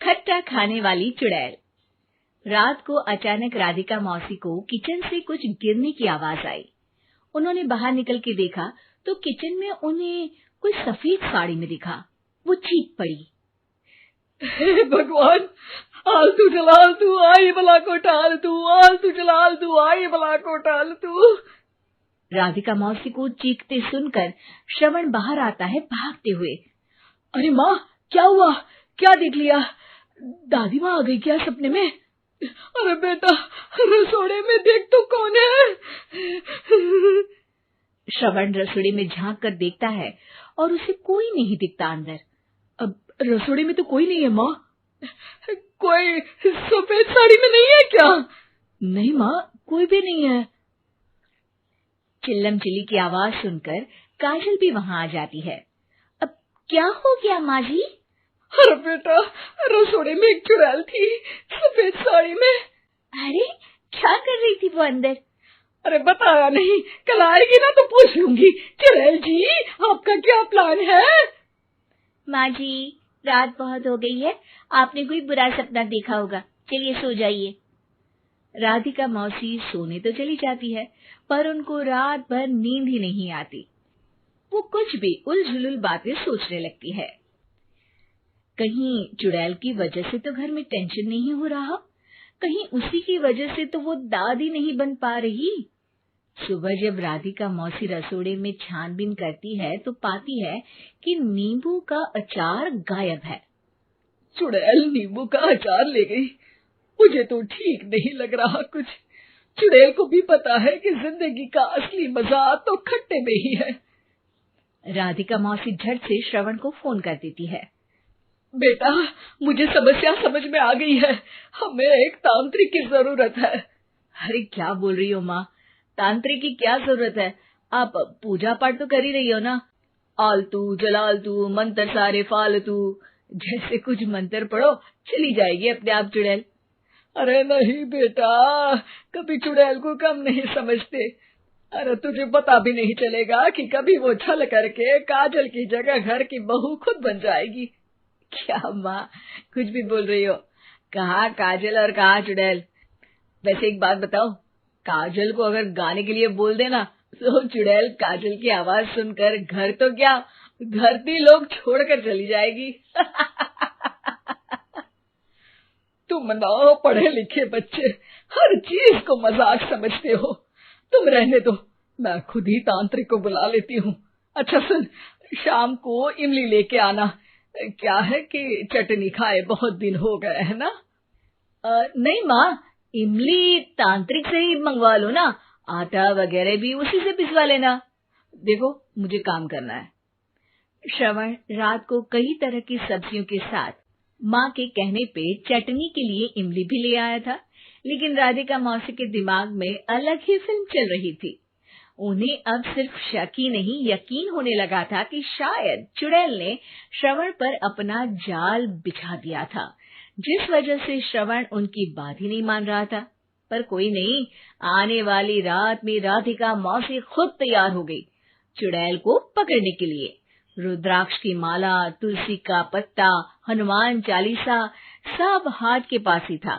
खट्टा खाने वाली चुड़ैल। रात को अचानक राधिका मौसी को किचन से कुछ गिरने की आवाज आई। उन्होंने बाहर निकल के देखा तो किचन में उन्हें कोई सफेद साड़ी में दिखा। वो चीख पड़ी, हे भगवान, आलतू जलाल तू आई बला को टाल तू, आलतू जलाल तू आई बला को टाल तू। राधिका मौसी को चीखते सुनकर श्रवण बाहर आता है भागते हुए। अरे माँ, क्या हुआ? क्या देख लिया? दादी माँ आ गई क्या सपने में? अरे बेटा, रसोड़े में देख तो कौन है? श्रवण रसोड़े में झांक कर देखता है और उसे कोई नहीं दिखता अंदर। अब रसोड़े में तो कोई नहीं है माँ। कोई सफेद साड़ी में नहीं है क्या? नहीं माँ, कोई भी नहीं है। चिल्लम चिल्ली की आवाज सुनकर काजल भी वहां आ जाती है। अब क्या हो गया माँ जी? अरे बेटा, रसोड़े में एक चुड़ैल थी सफेद साड़ी में। अरे क्या कर रही थी वो अंदर? अरे बताया नहीं, कल आएगी ना तो पूछ लूंगी। चुड़ैल जी, आपका क्या प्लान है? माँ जी, रात बहुत हो गई है, आपने कोई बुरा सपना देखा होगा, चलिए सो जाइए। राधिका मौसी सोने तो चली जाती है, पर उनको रात भर नींद ही नहीं आती। वो कुछ भी उलझुल बातें सोचने लगती है। कहीं चुड़ैल की वजह से तो घर में टेंशन नहीं हो रहा, कहीं उसी की वजह से तो वो दादी नहीं बन पा रही। सुबह जब राधिका मौसी रसोड़े में छानबीन करती है तो पाती है कि नींबू का अचार गायब है। चुड़ैल नींबू का अचार ले गई, मुझे तो ठीक नहीं लग रहा कुछ। चुड़ैल को भी पता है कि जिंदगी का असली मजा तो खट्टे में ही है। राधिका मौसी झट से श्रवण को फोन कर देती है। बेटा, मुझे समस्या समझ में आ गई है, हमें एक तांत्रिक की जरूरत है। अरे क्या बोल रही हो माँ, तांत्रिक की क्या जरूरत है? आप पूजा पाठ तो कर ही रही हो ना। आलतू जलालतू मंत्र सारे फालतू जैसे कुछ मंत्र पढ़ो, चली जाएगी अपने आप चुड़ैल। अरे नहीं बेटा, कभी चुड़ैल को कम नहीं समझते। अरे तुझे पता भी नहीं चलेगा कि कभी वो छल करके काजल की जगह घर की बहू खुद बन जाएगी। क्या माँ, कुछ भी बोल रही हो? कहाँ काजल और कहाँ चुड़ैल? वैसे एक बात बताओ, काजल को अगर गाने के लिए बोल देना तो चुड़ैल काजल की आवाज सुनकर घर तो क्या धरती लोग छोड़कर चली जाएगी। तुम ना पढ़े लिखे बच्चे हर चीज को मजाक समझते हो। तुम रहने दो, मैं खुद ही तांत्रिक को बुला लेती हूँ। अच्छा सुन, शाम को इमली लेके आना। क्या है कि चटनी खाए बहुत दिन हो गए है ना? नहीं माँ, इमली तांत्रिक से ही मंगवा लो ना, आटा वगैरह भी उसी से पिसवा लेना। देखो मुझे काम करना है। श्रवण रात को कई तरह की सब्जियों के साथ माँ के कहने पे चटनी के लिए इमली भी ले आया था, लेकिन राधिका मौसी के दिमाग में अलग ही फिल्म चल रही थी। उन्हें अब सिर्फ शक ही नहीं यकीन होने लगा था कि शायद चुड़ैल ने श्रवण पर अपना जाल बिछा दिया था, जिस वजह से श्रवण उनकी बात ही नहीं मान रहा था। पर कोई नहीं, आने वाली रात में राधिका मौसी खुद तैयार हो गई चुड़ैल को पकड़ने के लिए। रुद्राक्ष की माला, तुलसी का पत्ता, हनुमान चालीसा सब हाथ के पास ही था,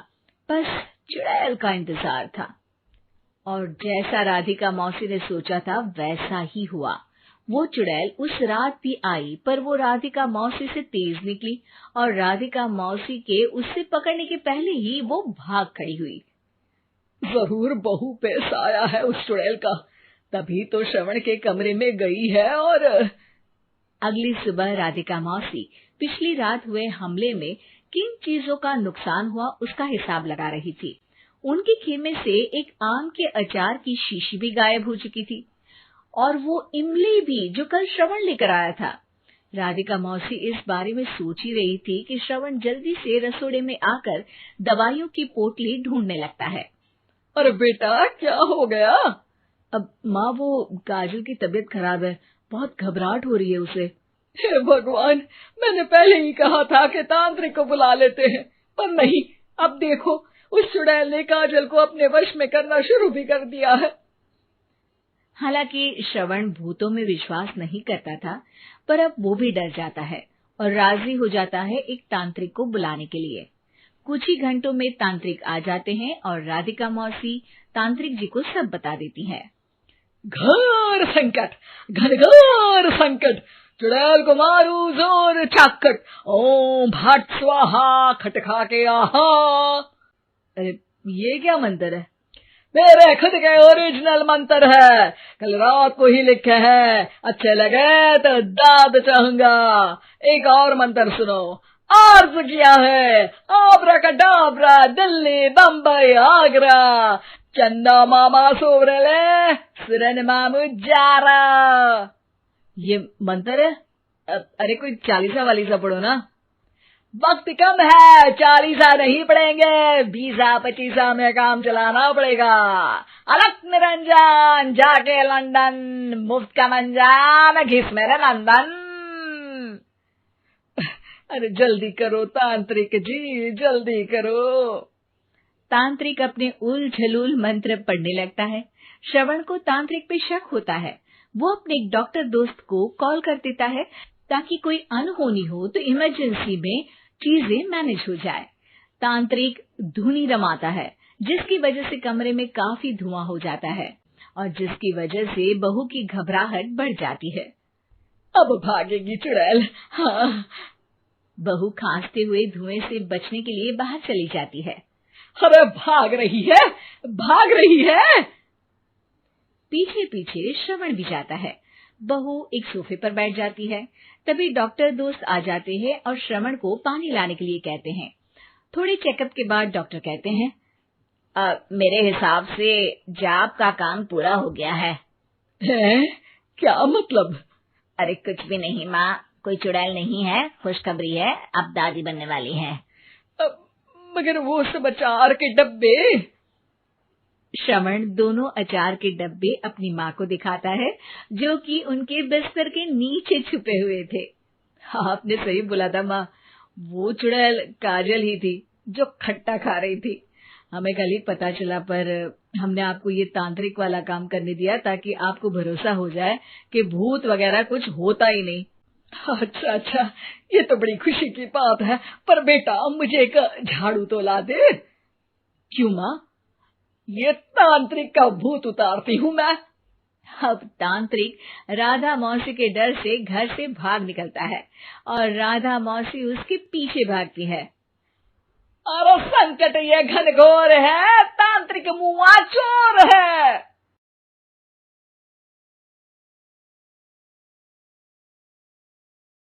बस चुड़ैल का इंतजार था। और जैसा राधिका मौसी ने सोचा था वैसा ही हुआ। वो चुड़ैल उस रात भी आई, पर वो राधिका मौसी से तेज निकली और राधिका मौसी के उससे पकड़ने के पहले ही वो भाग खड़ी हुई। जरूर बहू पे साया है उस चुड़ैल का, तभी तो श्रवण के कमरे में गई है। और अगली सुबह राधिका मौसी पिछली रात हुए हमले में किन चीजों का नुकसान हुआ उसका हिसाब लगा रही थी। उनके खेमे से एक आम के अचार की शीशी भी गायब हो चुकी थी और वो इमली भी जो कल श्रवण लेकर आया था। राधिका मौसी इस बारे में सोच ही रही थी कि श्रवण जल्दी से रसोड़े में आकर दवाइयों की पोटली ढूंढने लगता है। अरे बेटा, क्या हो गया? अब माँ, वो काजल की तबीयत खराब है, बहुत घबराहट हो रही है उसे। हे भगवान, मैंने पहले ही कहा था कि तांत्रिक को बुला लेते हैं, पर नहीं, अब देखो उस चुड़ैल ने काजल को अपने वश में करना शुरू भी कर दिया है। हालांकि श्रवण भूतों में विश्वास नहीं करता था, पर अब वो भी डर जाता है और राजी हो जाता है एक तांत्रिक को बुलाने के लिए। कुछ ही घंटों में तांत्रिक आ जाते हैं और राधिका मौसी तांत्रिक जी को सब बता देती है। घोर संकट, घनघोर संकट, चुड़ैल को मारू जोर चाकट, ओम भट स्वाहा खटखा के आहा। अरे ये क्या मंत्र है? मेरे खुद के ओरिजिनल मंत्र है, कल रात को ही लिखे हैं, अच्छे लगे तो दाद चाहूंगा। एक और मंत्र सुनो। अर्ज किया है आब्राकडाब्रा, दिल्ली बम्बई आगरा, चंदा मामा सोवरले सुरन मामू जारा। ये मंत्र है? अरे कोई 40 वालीसा पढ़ो ना। वक्त कम है, 40 नहीं पड़ेंगे, 20-25 में काम चलाना पड़ेगा। अलग निरंजन जाके लंदन, मुफ्त का मंजान घिस मेरे नंदन। अरे जल्दी करो तांत्रिक जी, जल्दी करो। तांत्रिक अपने उल झलूल मंत्र पढ़ने लगता है। श्रवण को तांत्रिक पे शक होता है। वो अपने एक डॉक्टर दोस्त को कॉल कर देता है ताकि कोई अनहोनी हो तो इमरजेंसी में चीजें मैनेज हो जाए। तांत्रिक धुनी रमाता है, जिसकी वजह से कमरे में काफी धुआं हो जाता है और जिसकी वजह से बहू की घबराहट बढ़ जाती है। अब भागेगी चुड़ैल। हाँ। बहू खांसते हुए धुएं से बचने के लिए बाहर चली जाती है। अरे भाग रही है, भाग रही है। पीछे पीछे श्रवण भी जाता है। बहू एक सोफे पर बैठ जाती है। तभी डॉक्टर दोस्त आ जाते हैं और श्रवण को पानी लाने के लिए कहते हैं। थोड़े चेकअप के बाद डॉक्टर कहते हैं, मेरे हिसाब से जाप का काम पूरा हो गया है। क्या मतलब? अरे कुछ भी नहीं माँ, कोई चुड़ैल नहीं है, खुशखबरी है, अब दादी बनने वाली है। मगर वो सब अचार के डब्बे। श्रवण दोनों अचार के डब्बे अपनी माँ को दिखाता है, जो कि उनके बिस्तर के नीचे छुपे हुए थे। आपने सही बोला था माँ, वो चुड़ैल काजल ही थी जो खट्टा खा रही थी। हमें कल ही पता चला, पर हमने आपको ये तांत्रिक वाला काम करने दिया ताकि आपको भरोसा हो जाए कि भूत वगैरह कुछ होता ही नहीं। अच्छा अच्छा, ये तो बड़ी खुशी की बात है, पर बेटा मुझे एक झाड़ू तो ला दे। क्यों माँ? ये तांत्रिक का भूत उतारती हूँ मैं। अब तांत्रिक राधा मौसी के डर से घर से भाग निकलता है और राधा मौसी उसके पीछे भागती है। अरे संकट ये घनघोर है, तांत्रिक मुआ चोर है।